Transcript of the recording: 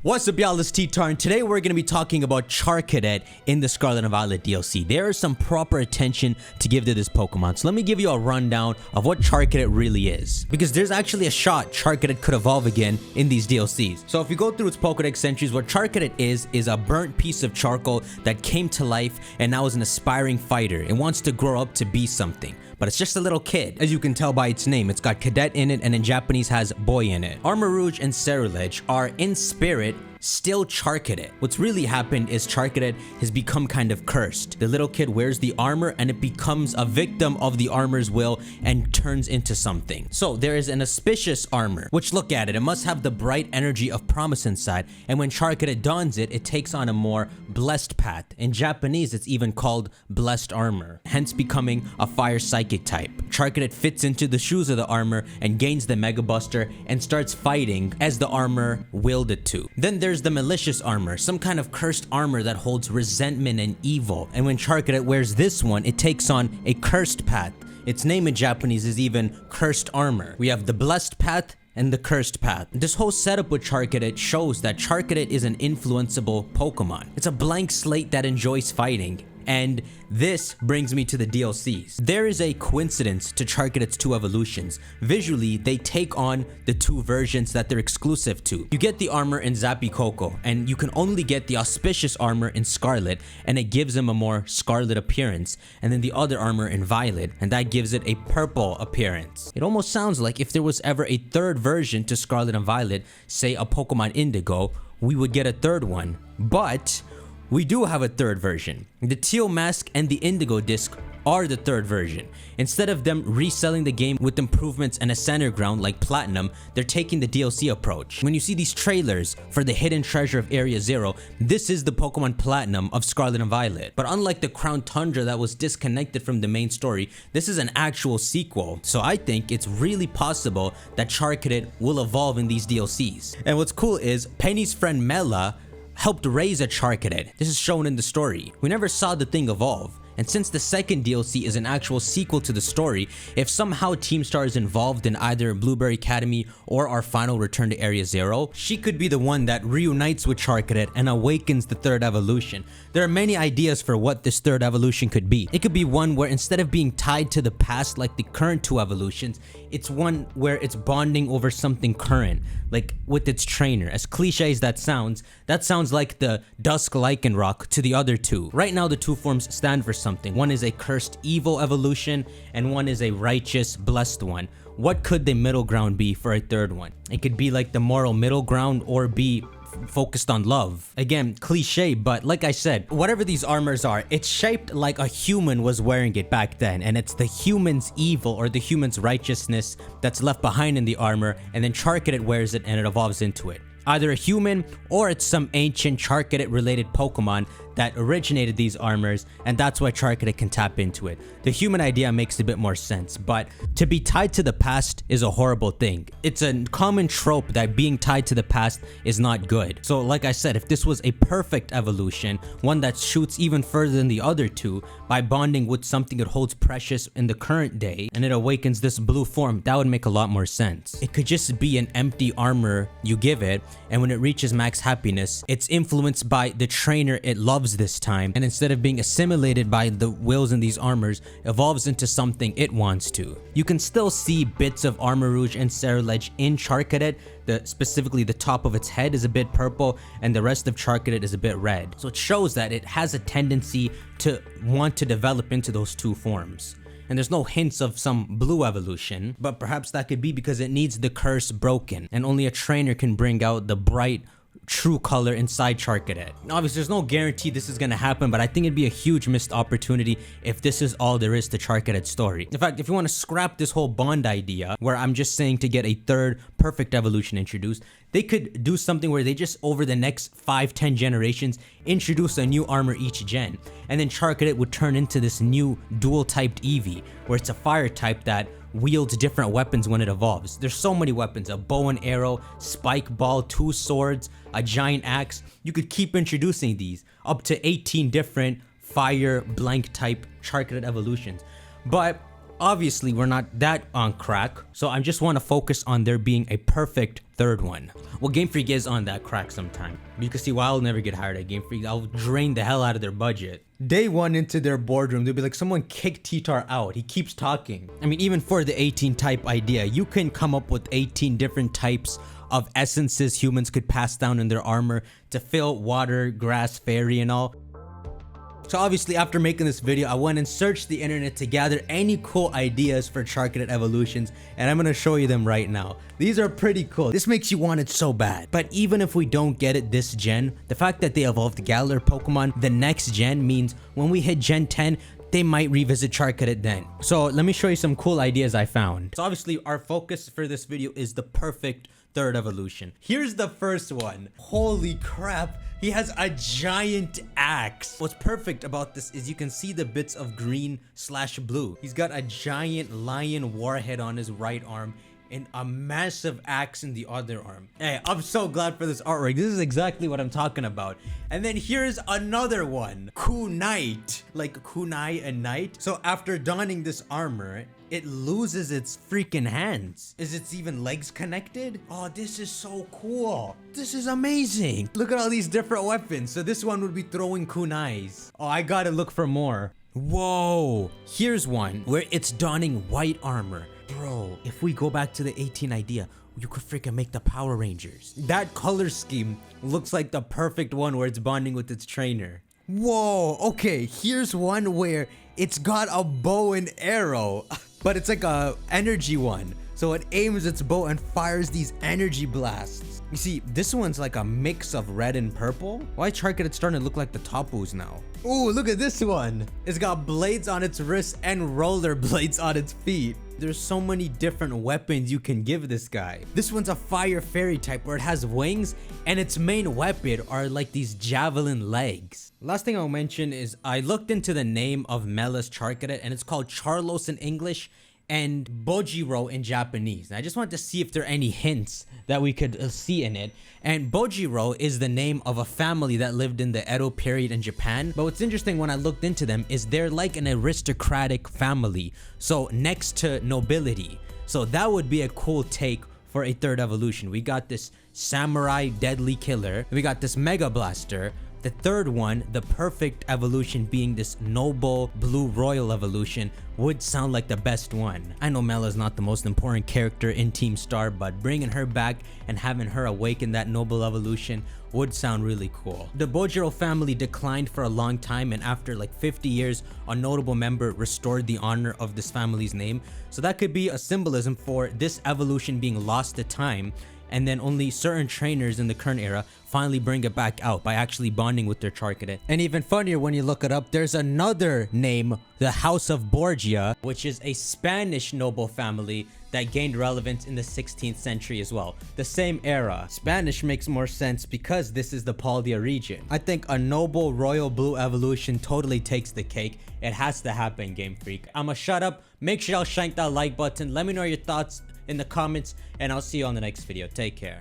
What's up, y'all? It's T-Tar, and today we're going to be talking about Charcadet in the Scarlet and Violet DLC. There is some proper attention to give to this Pokemon, so let me give you a rundown of what Charcadet really is. Because there's actually a shot Charcadet could evolve again in these DLCs. So if you go through its Pokedex entries, what Charcadet is a burnt piece of charcoal that came to life and now is an aspiring fighter. It wants to grow up to be something, but it's just a little kid. As you can tell by its name, it's got cadet in it, and in Japanese has boy in it. Armarouge and Ceruledge are in spirit still Charcadet. What's really happened is Charcadet has become kind of cursed. The little kid wears the armor and it becomes a victim of the armor's will and turns into something. So there is an auspicious armor, which, look at it, it must have the bright energy of promise inside, and when Charcadet dons it, it takes on a more blessed path. In Japanese, it's even called blessed armor, hence becoming a fire psychic type. Charcadet fits into the shoes of the armor and gains the Mega Buster and starts fighting as the armor willed it to. Then there's the malicious armor, some kind of cursed armor that holds resentment and evil, and when Charcadet wears this one, it takes on a cursed path. Its name in Japanese is even cursed armor. We have the blessed path and the cursed path. This whole setup with Charcadet shows that Charcadet is an influenceable Pokemon. It's a blank slate that enjoys fighting. And this brings me to the DLCs. There is a coincidence to Charcadet's two evolutions. Visually, they take on the two versions that they're exclusive to. You get the armor in Zappy Koko, and you can only get the auspicious armor in Scarlet, and it gives him a more scarlet appearance, and then the other armor in Violet, and that gives it a purple appearance. It almost sounds like if there was ever a third version to Scarlet and Violet, say a Pokemon Indigo, we would get a third one. But we do have a third version. The Teal Mask and the Indigo Disc are the third version. Instead of them reselling the game with improvements and a center ground like Platinum, they're taking the DLC approach. When you see these trailers for the hidden treasure of Area Zero, this is the Pokemon Platinum of Scarlet and Violet. But unlike the Crown Tundra that was disconnected from the main story, this is an actual sequel. So I think it's really possible that Charcadet will evolve in these DLCs. And what's cool is Penny's friend Mela helped raise a Charcadet. This is shown in the story. We never saw the thing evolve. And since the second DLC is an actual sequel to the story, if somehow Team Star is involved in either Blueberry Academy or our final return to Area Zero, she could be the one that reunites with Charcadet and awakens the third evolution. There are many ideas for what this third evolution could be. It could be one where instead of being tied to the past like the current two evolutions, it's one where it's bonding over something current, like with its trainer. As cliche as that sounds like the Dusk Lycanroc to the other two. Right now the two forms stand for something. One is a cursed evil evolution and one is a righteous blessed one. What could the middle ground be for a third one? It could be like the moral middle ground or be focused on love. Again, cliche, but like I said, whatever these armors are, it's shaped like a human was wearing it back then, and it's the human's evil or the human's righteousness that's left behind in the armor, and then Charcadet wears it and it evolves into it. Either a human or it's some ancient Charcadet related Pokemon that originated these armors, and that's why Charcadet can tap into it. The human idea makes a bit more sense, but to be tied to the past is a horrible thing. It's a common trope that being tied to the past is not good. So like I said, if this was a perfect evolution, one that shoots even further than the other two by bonding with something it holds precious in the current day, and it awakens this blue form, that would make a lot more sense. It could just be an empty armor you give it, and when it reaches max happiness, it's influenced by the trainer it loves this time, and instead of being assimilated by the wills in these armors, evolves into something it wants to. You can still see bits of Armarouge and Ceruledge in Charcadet. Specifically the top of its head is a bit purple and the rest of Charcadet is a bit red. So it shows that it has a tendency to want to develop into those two forms. And there's no hints of some blue evolution, but perhaps that could be because it needs the curse broken, and only a trainer can bring out the bright true color inside Charcadet. Obviously, there's no guarantee this is gonna happen, but I think it'd be a huge missed opportunity if this is all there is to Charcadet's story. In fact, if you want to scrap this whole bond idea, where I'm just saying to get a third perfect evolution introduced, they could do something where they just, over the next 5-10 generations, introduce a new armor each gen, and then Charcadet would turn into this new dual-typed Eevee, where it's a fire type that wields different weapons when it evolves. There's so many weapons: a bow and arrow, spike ball, 2 swords, a giant axe. You could keep introducing these up to 18 different fire blank type Charcadet evolutions. But obviously we're not that on crack, so I just want to focus on there being a perfect third one. Well, Game Freak is on that crack sometime. You can see why I'll never get hired at Game Freak. I'll drain the hell out of their budget. Day one into their boardroom, they'll be like, someone kicked T-Tar out. He keeps talking. I mean, even for the 18 type idea, you can come up with 18 different types of essences humans could pass down in their armor to fill water, grass, fairy, and all. So obviously after making this video, I went and searched the internet to gather any cool ideas for Charcadet evolutions, and I'm gonna show you them right now. These are pretty cool. This makes you want it so bad. But even if we don't get it this gen, the fact that they evolved Galar Pokemon the next gen means when we hit Gen 10, they might revisit Charcadet then. So let me show you some cool ideas I found. So obviously our focus for this video is the perfect third evolution. Here's the first one. Holy crap, he has a giant axe. What's perfect about this is you can see the bits of green/blue. He's got a giant lion warhead on his right arm and a massive axe in the other arm. Hey, I'm so glad for this artwork. This is exactly what I'm talking about. And then here's another one. Kunite, like kunai and knight. So after donning this armor, it loses its freaking hands. Is its even legs connected? Oh, this is so cool. This is amazing. Look at all these different weapons. So this one would be throwing kunais. Oh, I gotta look for more. Whoa, here's one where it's donning white armor. Bro, if we go back to the 18 idea, you could freaking make the Power Rangers. That color scheme looks like the perfect one where it's bonding with its trainer. Whoa, okay, here's one where it's got a bow and arrow, but it's like a energy one. So it aims its bow and fires these energy blasts. You see, this one's like a mix of red and purple. Why Charcadet starting to look like the Tapus now? Ooh, look at this one. It's got blades on its wrists and roller blades on its feet. There's so many different weapons you can give this guy. This one's a fire fairy type where it has wings and its main weapon are like these javelin legs. Last thing I'll mention is I looked into the name of Mela's Charcadet and it's called Charlos in English and Bojiro in Japanese. And I just wanted to see if there are any hints that we could see in it. And Bojiro is the name of a family that lived in the Edo period in Japan. But what's interesting when I looked into them is they're like an aristocratic family. So next to nobility. So that would be a cool take for a third evolution. We got this samurai deadly killer. We got this mega blaster. The third one, the perfect evolution being this noble blue royal evolution, would sound like the best one. I know Mela is not the most important character in Team Star, but bringing her back and having her awaken that noble evolution would sound really cool. The Bojiro family declined for a long time, and after like 50 years, a notable member restored the honor of this family's name. So that could be a symbolism for this evolution being lost to time, and then only certain trainers in the current era finally bring it back out by actually bonding with their Charcadet. And even funnier when you look it up, there's another name, the House of Borgia, which is a Spanish noble family that gained relevance in the 16th century as well. The same era. Spanish makes more sense because this is the Paldea region. I think a noble royal blue evolution totally takes the cake. It has to happen, Game Freak. I'ma shut up. Make sure y'all shank that like button. Let me know your thoughts in the comments, and I'll see you on the next video. Take care.